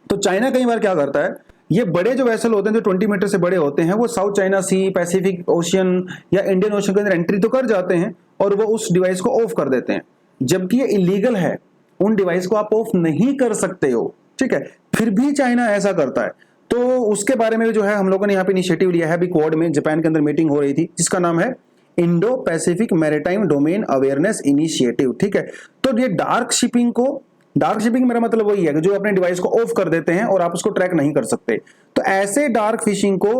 तो चाइना कई बार क्या करता है, ये बड़े जो वेसल होते हैं जो 20 मीटर से बड़े होते हैं, वो साउथ चाइना सी, पैसिफिक ओशियन या इंडियन ओशियन के अंदर एंट्री तो कर जाते हैं और वो उस डिवाइस को ऑफ कर देते हैं, जबकि ये इलीगल है। उन डिवाइस को आप ऑफ नहीं कर सकते हो, ठीक है, फिर भी चाइना ऐसा करता है। तो उसके बारे में जो है हम लोगों ने यहाँ पे इनिशिएटिव लिया है। अभी क्वाड में जापान के अंदर मीटिंग हो रही थी जिसका नाम है Indo Pacific maritime domain awareness initiative, ठीक है। तो ये डार्क शिपिंग मेरा मतलब वही है कि जो अपने डिवाइस को ऑफ कर देते हैं और आप उसको ट्रैक नहीं कर सकते। तो ऐसे डार्क फिशिंग को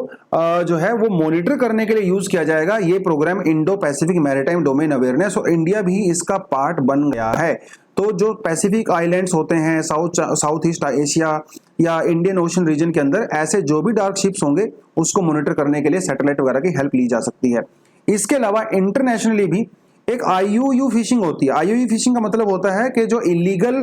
जो है वो मॉनिटर करने के लिए यूज किया जाएगा ये program Indo Pacific maritime domain awareness, और इंडिया भी इसका पार्ट बन गया है। तो जो पैसिफिक आइलैंड्स होते हैं साउथ ईस्ट एशिया या इंडियन ओशन रीजन के अंदर, ऐसे जो भी डार्क शिप्स होंगे उसको मॉनिटर करने के लिए सैटेलाइट वगैरह की हेल्प ली जा सकती है। इसके अलावा इंटरनेशनली भी एक आईयूयू फिशिंग होती है। आईयूयू फिशिंग का मतलब होता है कि जो इलीगल,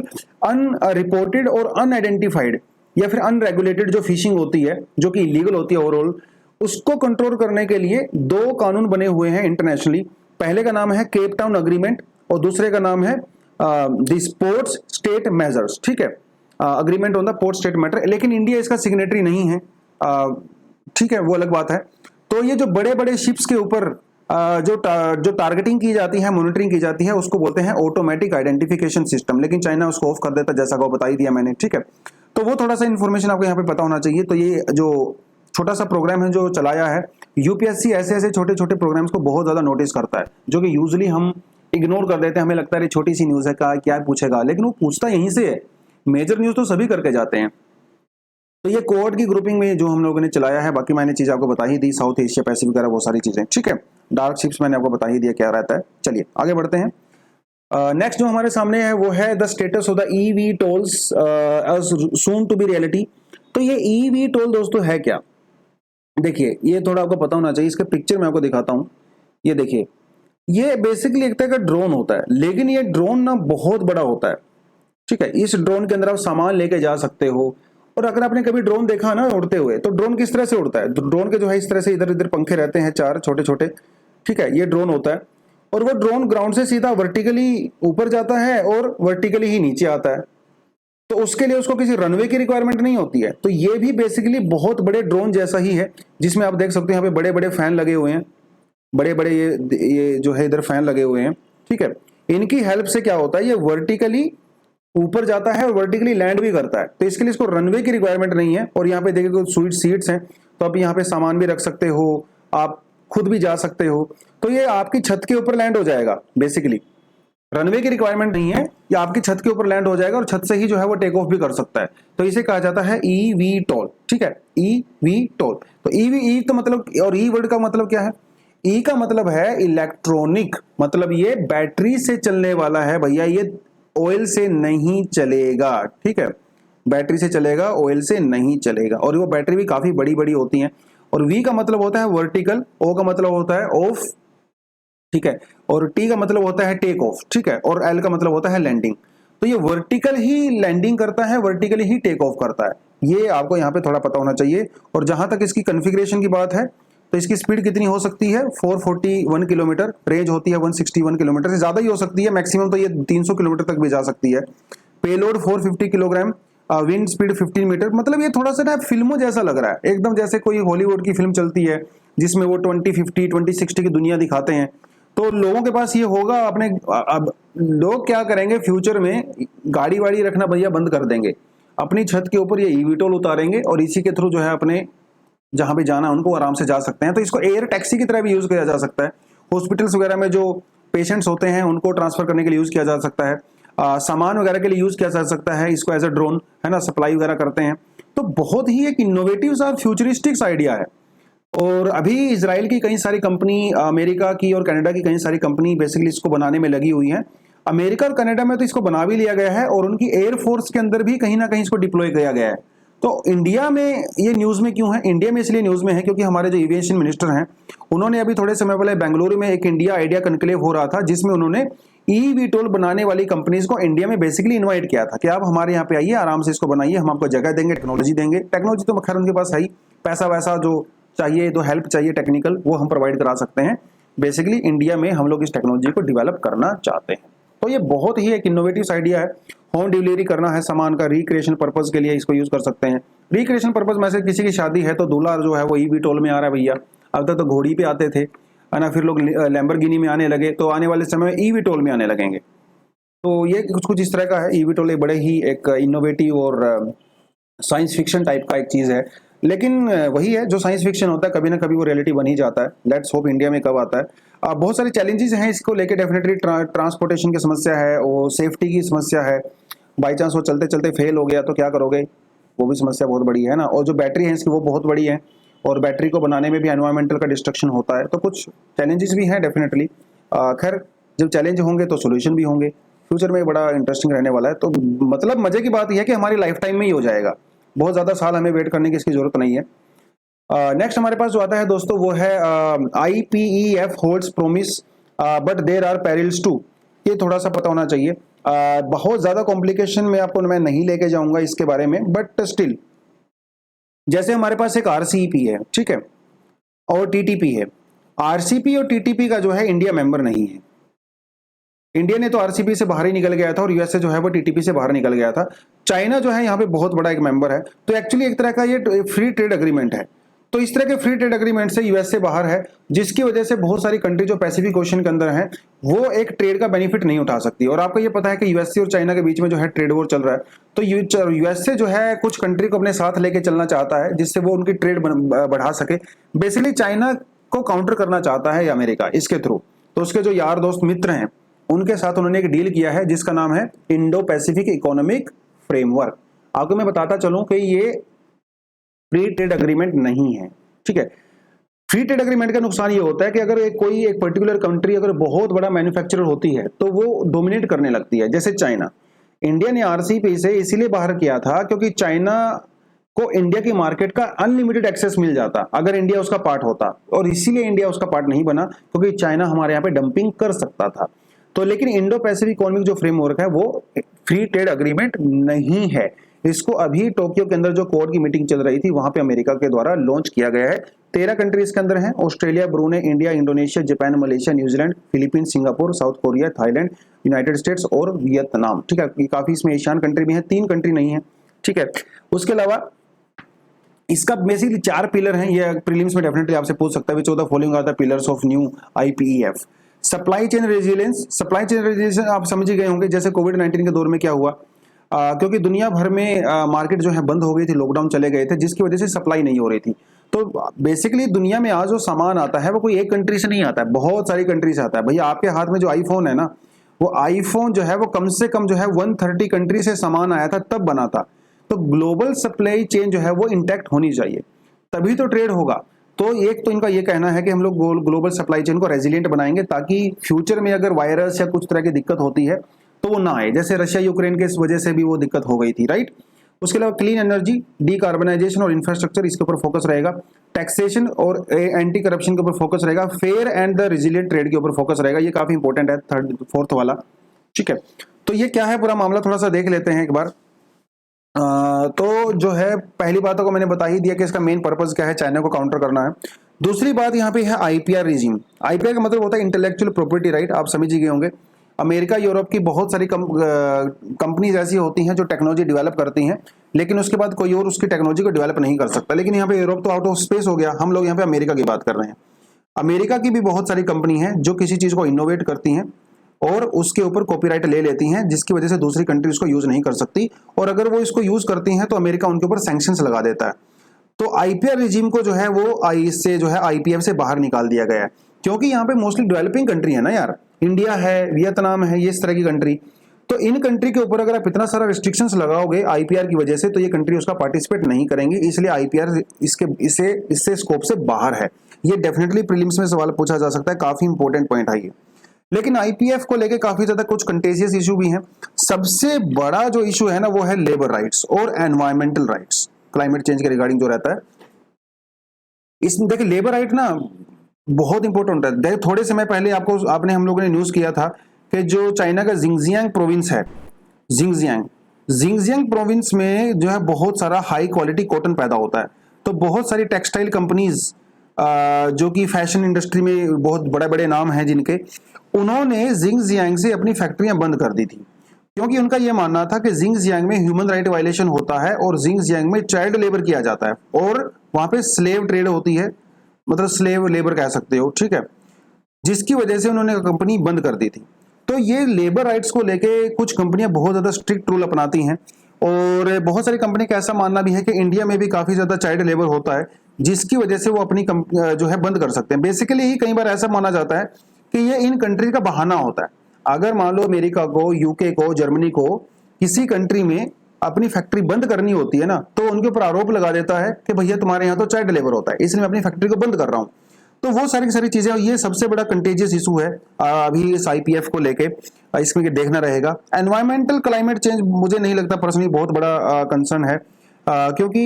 अनरिपोर्टेड और अनआइडेंटिफाइड या फिर अनरेगुलेटेड जो फिशिंग होती है, जो कि इलीगल होती है ओवरऑल, उसको कंट्रोल करने के लिए दो कानून बने हुए हैं इंटरनेशनली। पहले का नाम है केप टाउन अग्रीमेंट और दूसरे का नाम है द पोर्ट्स स्टेट मेजर्स, ठीक है, agreement on the port state matter. लेकिन इंडिया इसका सिग्नेटरी नहीं है, ठीक है, वो अलग बात है। तो ये जो बड़े बड़े शिप्स के ऊपर जो टारगेटिंग की जाती है, मॉनिटरिंग की जाती है, उसको बोलते हैं ऑटोमेटिक आइडेंटिफिकेशन सिस्टम, लेकिन चाइना उसको ऑफ कर देता है, जैसा को बता ही दिया मैंने, ठीक है। तो वो थोड़ा सा इन्फॉर्मेशन आपको यहाँ पे पता होना चाहिए। तो ये जो छोटा सा प्रोग्राम है जो चलाया है, यूपीएससी ऐसे ऐसे छोटे छोटे प्रोग्राम्स को बहुत ज्यादा नोटिस करता है, जो कि यूजली हम इग्नोर कर देते हैं। हमें लगता है छोटी सी न्यूज है, क्या पूछेगा, लेकिन वो पूछता यहीं से है। मेजर न्यूज तो सभी करके जाते हैं। तो ये कोड की ग्रुपिंग में जो हम लोगों ने चलाया है, बाकी मैंने चीज़ आपको बता ही दी, साउथ एशिया पैसिफिक वगैरह वो सारी चीज़ें, ठीक है। डार्क शिप्स मैंने आपको बता ही दिया क्या रहता है। चलिए आगे बढ़ते हैं। नेक्स्ट जो हमारे सामने है वो है the status of the EV tolls soon to be reality. तो ये ईवी टोल दोस्तों है क्या, देखिए ये थोड़ा आपको पता होना चाहिए। इसके पिक्चर मैं आपको दिखाता हूँ। ये देखिए, ये बेसिकली एक तरह का ड्रोन होता है, लेकिन ये ड्रोन ना बहुत बड़ा होता है, ठीक है। इस ड्रोन के अंदर आप सामान लेके जा सकते हो। और अगर आपने कभी ड्रोन देखा ना उड़ते हुए, तो ड्रोन किस तरह से उड़ता है, ड्रोन के जो है इस तरह से इधर इधर पंखे रहते हैं, चार छोटे छोटे, ठीक है, ये ड्रोन होता है। और वो ड्रोन ग्राउंड से सीधा वर्टिकली ऊपर जाता है और वर्टिकली ही नीचे आता है। तो उसके लिए उसको किसी रनवे की रिक्वायरमेंट नहीं होती है। तो ये भी बेसिकली बहुत बड़े ड्रोन जैसा ही है, जिसमें आप देख सकते हैं यहाँ पे बड़े बड़े फैन लगे हुए हैं, बड़े बड़े ये जो है इधर फैन लगे हुए हैं, ठीक है। इनकी हेल्प से क्या होता है, ये वर्टिकली ऊपर जाता है और वर्टिकली लैंड भी करता है। तो इसके लिए इसको रनवे की रिक्वायरमेंट नहीं है। और यहाँ पे देखिए कुछ स्वीट सीट्स हैं, तो आप यहाँ पे सामान भी रख सकते हो, आप खुद भी जा सकते हो। तो ये आपकी छत के ऊपर लैंड हो जाएगा, बेसिकली रनवे की रिक्वायरमेंट नहीं है, ये आपकी छत के ऊपर लैंड हो जाएगा और छत से ही जो है वो टेक ऑफ भी कर सकता है। तो इसे कहा जाता है ईवी टोल, ठीक है, ईवी टोल। तो ई तो मतलब, और ई वर्ड का मतलब क्या है, ई का मतलब है इलेक्ट्रॉनिक, मतलब ये बैटरी से चलने वाला है भैया, ये ऑयल से नहीं चलेगा, ठीक है, बैटरी से चलेगा, ऑयल से नहीं चलेगा। और वो बैटरी भी काफी बड़ी बड़ी होती हैं। और वी का मतलब होता है वर्टिकल, ओ का मतलब होता है ऑफ, ठीक है, और टी का मतलब होता है टेक ऑफ, ठीक है, और एल का मतलब होता है लैंडिंग। तो ये वर्टिकल ही लैंडिंग करता है, वर्टिकली ही टेक ऑफ करता है, ये आपको यहाँ पे थोड़ा पता होना चाहिए। और जहां तक इसकी कॉन्फ़िगरेशन की बात है, तो इसकी स्पीड कितनी हो सकती है, 441 किलोमीटर, रेंज होती है 161 किलोमीटर, से ज्यादा ही हो सकती है, मैक्सिमम तो ये 300 किलोमीटर तक भी जा सकती है। Payload 450 kilogram, wind speed 15 meter. मतलब ये थोड़ा सा ना फिल्मों जैसा लग रहा है, एकदम जैसे कोई हॉलीवुड की फिल्म चलती है जिसमें वो 2050 2060 की दुनिया दिखाते हैं। तो लोगों के पास ये होगा अपने, अब लोग क्या करेंगे फ्यूचर में, गाड़ी वाड़ी रखना भैया बंद कर देंगे, अपनी छत के ऊपर ये ईवीटोल उतारेंगे और इसी के थ्रू जो है अपने जहां भी जाना है उनको आराम से जा सकते हैं। तो इसको एयर टैक्सी की तरह भी यूज किया जा सकता है। हॉस्पिटल्स वगैरह में जो पेशेंट्स होते हैं उनको ट्रांसफर करने के लिए यूज किया जा सकता है, सामान वगैरह के लिए यूज किया जा सकता है इसको, एज अ ड्रोन, है ना, सप्लाई वगैरह करते हैं। तो बहुत ही एक इनोवेटिव सा फ्यूचरिस्टिक्स आइडिया है। और अभी इजराइल की कई सारी कंपनी, अमेरिका की और कनाडा की कई सारी कंपनी बेसिकली इसको बनाने में लगी हुई हैं। अमेरिका और कनाडा में तो इसको बना भी लिया गया है और उनकी एयरफोर्स के अंदर भी कहीं ना कहीं इसको डिप्लॉय किया गया है। तो इंडिया में ये न्यूज में क्यों है, इंडिया में इसलिए न्यूज में है क्योंकि हमारे जो एविएशन मिनिस्टर हैं उन्होंने अभी थोड़े समय पहले बेंगलुरु में एक इंडिया आइडिया कनक्लेव हो रहा था, जिसमें उन्होंने ईवीटोल बनाने वाली कंपनीज को इंडिया में बेसिकली इन्वाइट किया था कि आप हमारे यहाँ पे आइए, आराम से इसको बनाइए, हम आपको जगह देंगे, टेक्नोलॉजी देंगे। टेक्नोलॉजी तो खैर उनके पास है ही, पैसा वैसा जो चाहिए, तो हेल्प चाहिए टेक्निकल, वो हम प्रोवाइड करा सकते हैं। बेसिकली इंडिया में हम लोग इस टेक्नोलॉजी को डेवलप करना चाहते हैं। तो ये बहुत ही एक इनोवेटिव आइडिया है। होम डिलीवरी करना है सामान का, रिक्रिएशन पर्पज के लिए इसको यूज कर सकते हैं। रिक्रिएशन पर्पज में से किसी की शादी है तो दूल्हा जो है वो ईवीटोल में आ रहा है भैया। अब तक तो घोड़ी पे आते थे, है ना, फिर लोग लैम्बोर्गिनी में आने लगे, तो आने वाले समय में ईवीटोल में आने लगेंगे। तो ये कुछ कुछ इस तरह का है। ईवीटोल बड़े ही एक इनोवेटिव और साइंस फिक्शन टाइप का एक चीज़ है, लेकिन वही है, जो साइंस फिक्शन होता है कभी ना कभी वो रियलिटी बन ही जाता है। लेट्स होप इंडिया में कब आता है। बहुत सारे चैलेंजेस हैं इसको लेके, डेफिनेटली ट्रांसपोर्टेशन की समस्या है, वो सेफ्टी की समस्या है। बाई चांस वो चलते चलते फेल हो गया तो क्या करोगे, वो भी समस्या बहुत बड़ी है ना। और जो बैटरी है इसकी वो बहुत बड़ी है, और बैटरी को बनाने में भी एनवायरमेंटल का डिस्ट्रक्शन होता है, तो कुछ चैलेंजेस भी हैं डेफिनेटली। खैर, जब चैलेंज होंगे तो सोल्यूशन भी होंगे। फ्यूचर में बड़ा इंटरेस्टिंग रहने वाला है। तो मतलब मजे की बात यह है कि हमारी लाइफ टाइम में ही हो जाएगा, बहुत ज़्यादा साल हमें वेट करने की इसकी जरूरत नहीं है। नेक्स्ट हमारे पास जो आता है दोस्तों वो है IPEF holds promise but there are perils too. ये थोड़ा सा पता होना चाहिए। बहुत ज़्यादा कॉम्प्लिकेशन में आपको मैं नहीं लेके जाऊंगा इसके बारे में, बट स्टिल जैसे हमारे पास एक RCEP है, ठीक है, और TTP है। RCP और TTP का जो है इंडिया मेंबर नहीं है। इंडिया ने तो RCP से बाहर ही निकल गया था, और यूएसए जो है वो TTP से बाहर निकल गया था। चाइना जो है यहाँ पे बहुत बड़ा एक मेंबर है। तो एक्चुअली एक तरह का ये फ्री ट्रेड अग्रीमेंट है। तो इस तरह के फ्री ट्रेड अग्रीमेंट से यूएसए बाहर है, जिसकी वजह से बहुत सारी कंट्री जो पैसिफिक ओशन के अंदर है वो एक ट्रेड का बेनिफिट नहीं उठा सकती। और आपको ये पता है कि यूएसए और चाइना के बीच में जो है ट्रेड वॉर चल रहा है। तो यूएसए जो है कुछ कंट्री को अपने साथ लेके चलना चाहता है, जिससे वो उनकी ट्रेड बढ़ा सके। बेसिकली चाइना को काउंटर करना चाहता है अमेरिका इसके थ्रू। तो उसके जो यार दोस्त मित्र हैं उनके साथ उन्होंने एक डील किया है जिसका नाम है इंडो पैसिफिक इकोनॉमिक फ्रेमवर्क। आपको मैं बताता चलूं कि ये फ्री ट्रेड अग्रीमेंट नहीं है, ठीक है। फ्री ट्रेड अग्रीमेंट का नुकसान ये होता है कि अगर कोई एक पर्टिकुलर कंट्री अगर बहुत बड़ा मैन्युफैक्चरर होती है तो वो डोमिनेट करने लगती है, जैसे चाइना। इंडिया ने RCEP से इसीलिए बाहर किया था क्योंकि चाइना को इंडिया की मार्केट का अनलिमिटेड एक्सेस मिल जाता अगर इंडिया उसका पार्ट होता, और इसीलिए इंडिया उसका पार्ट नहीं बना क्योंकि चाइना हमारे यहाँ पे डंपिंग कर सकता था। तो लेकिन इंडो पैसिफिक इकोनॉमिक जो फ्रेमवर्क है वो फ्री ट्रेड अग्रीमेंट नहीं है। इसको अभी टोक्यो के अंदर जो कोड की मीटिंग चल रही थी वहां पे अमेरिका के द्वारा लॉन्च किया गया है। 13 कंट्रीज के अंदर हैं, Australia, ब्रूने, India, Indonesia, Japan, Malaysia, New Zealand, Philippines, Singapore, south Korea, Thailand, United states और वियतनाम, ठीक है। काफी इसमें एशियन कंट्री भी है, 3 कंट्री नहीं है, ठीक है। उसके अलावा इसका बेसिकली 4 पिलर हैं। ये प्रीलिम्स में डेफिनेटली आपसे पूछ सकता है, which of the following are the pillars of new IPEF। Supply chain resilience. Supply chain resilience आप समझ ही गए होंगे, जैसे कोविड-19 के दौर में क्या हुआ, क्योंकि दुनिया भर में मार्केट जो है बंद हो गई थी, लॉकडाउन चले गए थे, जिसकी वजह से सप्लाई नहीं हो रही थी। तो बेसिकली दुनिया में आज जो सामान आता है वो कोई एक कंट्री से नहीं आता है, बहुत सारी कंट्री से आता है। भैया आपके हाथ में जो आईफोन है ना, वो आईफोन जो है वो कम से कम जो है 130 कंट्री से सामान आया था तब बना था। तो ग्लोबल सप्लाई चेन जो है वो इंटैक्ट होनी चाहिए, तभी तो ट्रेड होगा। तो एक तो इनका ये कहना है कि हम लोग ग्लोबल सप्लाई चेन को रेजिलिएंट बनाएंगे ताकि फ्यूचर में अगर वायरस या कुछ तरह की दिक्कत होती है तो वो ना आए, जैसे रशिया यूक्रेन के इस वजह से भी वो दिक्कत हो गई थी, राइट। उसके अलावा क्लीन एनर्जी, डीकार्बनाइजेशन और इंफ्रास्ट्रक्चर, इसके ऊपर फोकस रहेगा। टैक्सेशन और एंटी करप्शन के ऊपर फोकस रहेगा। Fair and the resilient trade के ऊपर फोकस रहेगा। ये काफी इंपॉर्टेंट है, 4th वाला, ठीक है। तो ये क्या है पूरा मामला, थोड़ा सा देख लेते हैं एक बार। तो जो है पहली बातों को मैंने बता ही दिया कि इसका मेन पर्पस क्या है, चाइना को काउंटर करना है। दूसरी बात यहाँ पे है IPR रिजीम। IPR का मतलब होता है इंटेलेक्चुअल प्रॉपर्टी राइट, आप समझ ही गए होंगे। अमेरिका, यूरोप की बहुत सारी कंपनीज ऐसी होती हैं जो टेक्नोलॉजी डेवलप करती हैं, लेकिन उसके बाद कोई और उसकी टेक्नोलॉजी को डेवलप नहीं कर सकता। लेकिन यहाँ पे यूरोप तो आउट ऑफ स्पेस हो गया, हम लोग यहाँ पे अमेरिका की बात कर रहे हैं। अमेरिका की भी बहुत सारी कंपनी है जो किसी चीज को इनोवेट करती हैं और उसके ऊपर कॉपीराइट ले लेती हैं, जिसकी वजह से दूसरी कंट्री उसको यूज नहीं कर सकती, और अगर वो इसको यूज करती हैं तो अमेरिका उनके ऊपर सैंक्शंस लगा देता है। तो IPR रिजीम को जो है वो इससे जो है IPF से बाहर निकाल दिया गया है, क्योंकि यहाँ पे मोस्टली डेवलपिंग कंट्री है ना यार, इंडिया है, वियतनाम है, ये इस तरह की कंट्री। तो इन कंट्री के ऊपर अगर आप इतना सारा रिस्ट्रिक्शंस लगाओगे IPR की वजह से, तो ये कंट्री उसका पार्टिसिपेट नहीं करेंगी, इसलिए IPR इससे स्कोप से बाहर है। ये डेफिनेटली प्रीलिम्स में सवाल पूछा जा सकता है, काफी इंपॉर्टेंट पॉइंट है ये। लेकिन IPF को लेके काफी ज्यादा कुछ कंटेजियस इशू भी हैं। सबसे बड़ा जो इशू है ना वो है लेबर राइट्स और एनवायरमेंटल राइट्स, क्लाइमेट चेंज के रिगार्डिंग जो रहता है। इसमें देखिए लेबर राइट ना बहुत इंपॉर्टेंट है। देखिए थोड़े समय पहले आपने हम लोगों ने न्यूज किया था कि जो चाइना का जिंगजियांग प्रोविंस है, जिंगजियांग प्रोविंस में जो है बहुत सारा हाई क्वालिटी कॉटन पैदा होता है। तो बहुत सारी टेक्सटाइल कंपनीज जो कि फैशन इंडस्ट्री में बहुत बड़े बड़े नाम हैं जिनके, उन्होंने जिंगजियांग से अपनी फैक्ट्रियां बंद कर दी थी, क्योंकि उनका यह मानना था कि जिंगजियांग में ह्यूमन राइट वायलेशन होता है और जिंगजियांग में चाइल्ड लेबर किया जाता है और वहां पे स्लेव ट्रेड होती है, मतलब स्लेव लेबर कह सकते हो, ठीक है, जिसकी वजह से उन्होंने कंपनी बंद कर दी थी। तो ये लेबर राइट्स को लेके कुछ कंपनियां बहुत ज्यादा स्ट्रिक्ट रूल अपनाती हैं, और बहुत सारी कंपनी का ऐसा मानना भी है कि इंडिया में भी काफी ज्यादा चाइल्ड लेबर होता है, जिसकी वजह से वो अपनी जो है बंद कर सकते हैं। बेसिकली ही कई बार ऐसा माना जाता है कि ये इन कंट्री का बहाना होता है। अगर मान लो अमेरिका को, यूके को, जर्मनी को किसी कंट्री में अपनी फैक्ट्री बंद करनी होती है ना, तो उनके ऊपर आरोप लगा देता है कि भैया तुम्हारे यहाँ तो चाइल्ड लेबर होता है, इसलिए मैं अपनी फैक्ट्री को बंद कर रहा हूँ। तो वो सारी की सारी चीजें, ये सबसे बड़ा कंटेजियस इशू है अभी इस IPF को लेके, इसमें देखना रहेगा। एनवायरमेंटल क्लाइमेट चेंज मुझे नहीं लगता पर्सनली बहुत बड़ा कंसर्न है, क्योंकि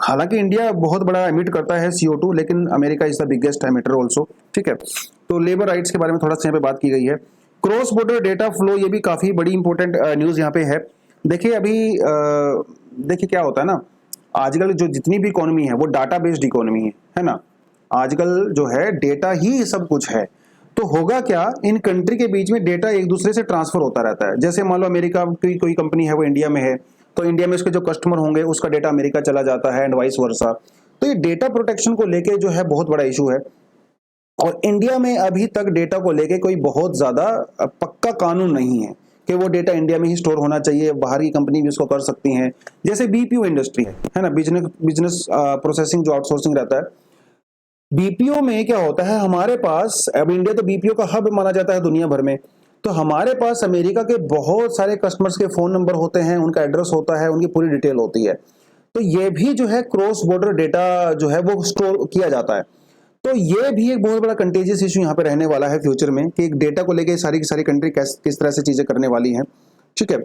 हालांकि इंडिया बहुत बड़ा एमिट करता है CO2, लेकिन America is the biggest emitter also, ठीक है। तो लेबर राइट्स के बारे में थोड़ा सा यहाँ पे बात की गई है। क्रॉस बॉर्डर डेटा फ्लो, ये भी काफी बड़ी इंपॉर्टेंट न्यूज यहाँ पे है। देखिए अभी देखिए क्या होता है ना, आजकल जो जितनी भी इकोनॉमी है वो डाटा बेस्ड इकोनॉमी है ना। आजकल जो है डेटा ही सब कुछ है। तो होगा क्या, इन कंट्री के बीच में डेटा एक दूसरे से ट्रांसफर होता रहता है। जैसे मान लो अमेरिका की कोई कंपनी है, वो इंडिया में है, तो इंडिया में उसके जो कस्टमर होंगे उसका डेटा अमेरिका चला जाता है एंड वाइस वर्सा। तो ये डेटा प्रोटेक्शन को लेके जो है बहुत बड़ा इशू है, और इंडिया में अभी तक डेटा को लेके कोई बहुत ज्यादा पक्का कानून नहीं है कि वो डेटा इंडिया में ही स्टोर होना चाहिए, बाहर की कंपनी भी उसको कर सकती हैं। जैसे BPO इंडस्ट्री है ना, बिजनेस प्रोसेसिंग जो आउटसोर्सिंग रहता है, BPO में क्या होता है, हमारे पास अब इंडिया तो BPO का हब माना जाता है दुनिया भर में, तो हमारे पास अमेरिका के बहुत सारे कस्टमर्स के फोन नंबर होते हैं, उनका एड्रेस होता है, उनकी पूरी डिटेल होती है। तो ये भी जो है क्रॉस बॉर्डर डेटा जो है वो स्टोर किया जाता है। तो ये भी एक बहुत बड़ा कंटेजियस इशू यहाँ पे रहने वाला है फ्यूचर में, कि एक डेटा को लेके सारी की सारी कंट्री किस तरह से चीजें करने वाली हैं, ठीक है।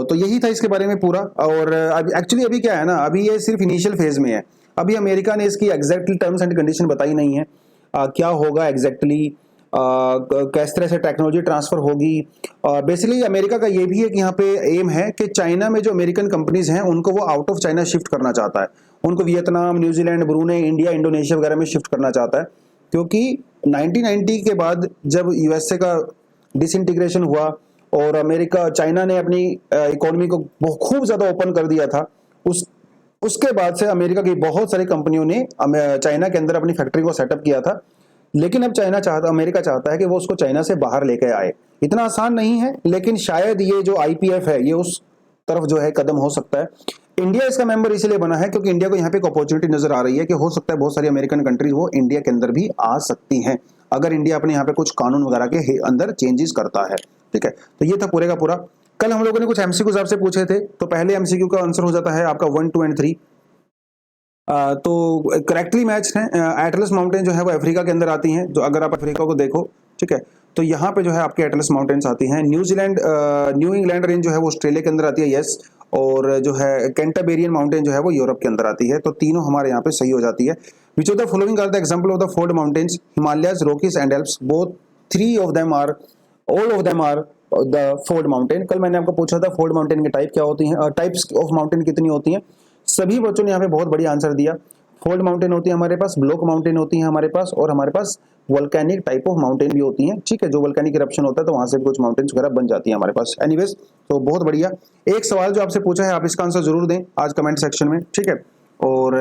तो यही था इसके बारे में पूरा। और एक्चुअली अभी क्या है ना, अभी ये सिर्फ इनिशियल फेज में है। अभी अमेरिका ने इसकी एग्जैक्टली टर्म्स एंड कंडीशन बताई नहीं है, क्या होगा एग्जैक्टली, किस तरह से टेक्नोलॉजी ट्रांसफर होगी। बेसिकली अमेरिका का ये भी एक यहाँ पे एम है कि चाइना में जो अमेरिकन कंपनीज हैं उनको वो आउट ऑफ चाइना शिफ्ट करना चाहता है, उनको Vietnam, New Zealand, Brunei, India, Indonesia वगैरह में शिफ्ट करना चाहता है। क्योंकि 1990 के बाद जब USA का डिसइंटीग्रेशन हुआ और अमेरिका, चाइना ने अपनी इकोनॉमी को खूब ज्यादा ओपन कर दिया था, उसके बाद से अमेरिका की बहुत सारी कंपनियों ने चाइना के अंदर अपनी फैक्ट्री को सेटअप किया था। लेकिन अब अमेरिका चाहता है कि वो उसको चाइना से बाहर लेके आए। इतना आसान नहीं है, लेकिन शायद ये जो IPF है ये उस तरफ जो है कदम हो सकता है। इंडिया इसका मेंबर इसलिए बना है क्योंकि इंडिया को यहाँ पे एक अपॉर्चुनिटी नजर आ रही है कि हो सकता है बहुत सारी अमेरिकन कंट्रीज वो इंडिया के अंदर भी आ सकती हैं, अगर इंडिया अपने यहाँ पे कुछ कानून वगैरह के अंदर चेंजेस करता है, ठीक है। तो ये था पूरे का पूरा। कल हम लोगों ने कुछ MCQs आपसे पूछे थे, तो पहले MCQ का आंसर हो जाता है आपका 1, 2 एंड 3। तो करेक्टली मैच है। एटलस माउंटेन जो है वो अफ्रीका के अंदर आती हैं, जो अगर आप अफ्रीका को देखो, ठीक है, तो यहाँ पे जो है आपके एटलस माउंटेन्स आती हैं। न्यू इंग्लैंड रेंज जो है वो ऑस्ट्रेलिया के अंदर आती है, यस। और जो है कैंटाबेरियन माउंटेन जो है वो यूरोप के अंदर आती है। तो तीनों हमारे यहाँ पे सही हो जाती है। Which of the following are the example of the fold mountains? Himalayas, Rockies and Alps, both all of them are the fold mountain. कल मैंने आपको पूछा था फोर्ड माउंटेन के टाइप क्या होती हैं, टाइप्स ऑफ माउंटेन कितनी होती हैं। सभी बच्चों ने यहाँ पे बहुत बढ़िया आंसर दिया। फोल्ड माउंटेन होती है हमारे पास, ब्लॉक माउंटेन होती है हमारे पास, और हमारे पास वोल्केनिक टाइप ऑफ माउंटेन भी होती हैं, ठीक है। जो वोल्केनिक इरप्शन होता है तो वहां से भी कुछ माउंटेन्स वगैरह बन जाती है हमारे पास। एनीवेज, तो बहुत बढ़िया। एक सवाल जो आपसे पूछा है आप इसका आंसर जरूर दें आज कमेंट सेक्शन में, ठीक है। और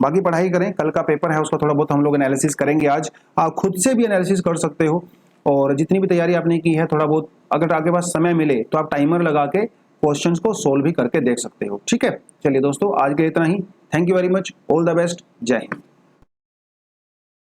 बाकी पढ़ाई करें, कल का पेपर है उसका थोड़ा बहुत हम लोग एनालिसिस करेंगे आज। आप खुद से भी एनालिसिस कर सकते हो, और जितनी भी तैयारी आपने की है थोड़ा बहुत, अगर आपके पास समय मिले तो आप टाइमर लगा के क्वेश्चंस को सोल्व भी करके देख सकते हो, ठीक है। चलिए दोस्तों, आज के लिए इतना ही। Thank you very much, all the best, जय हिंद।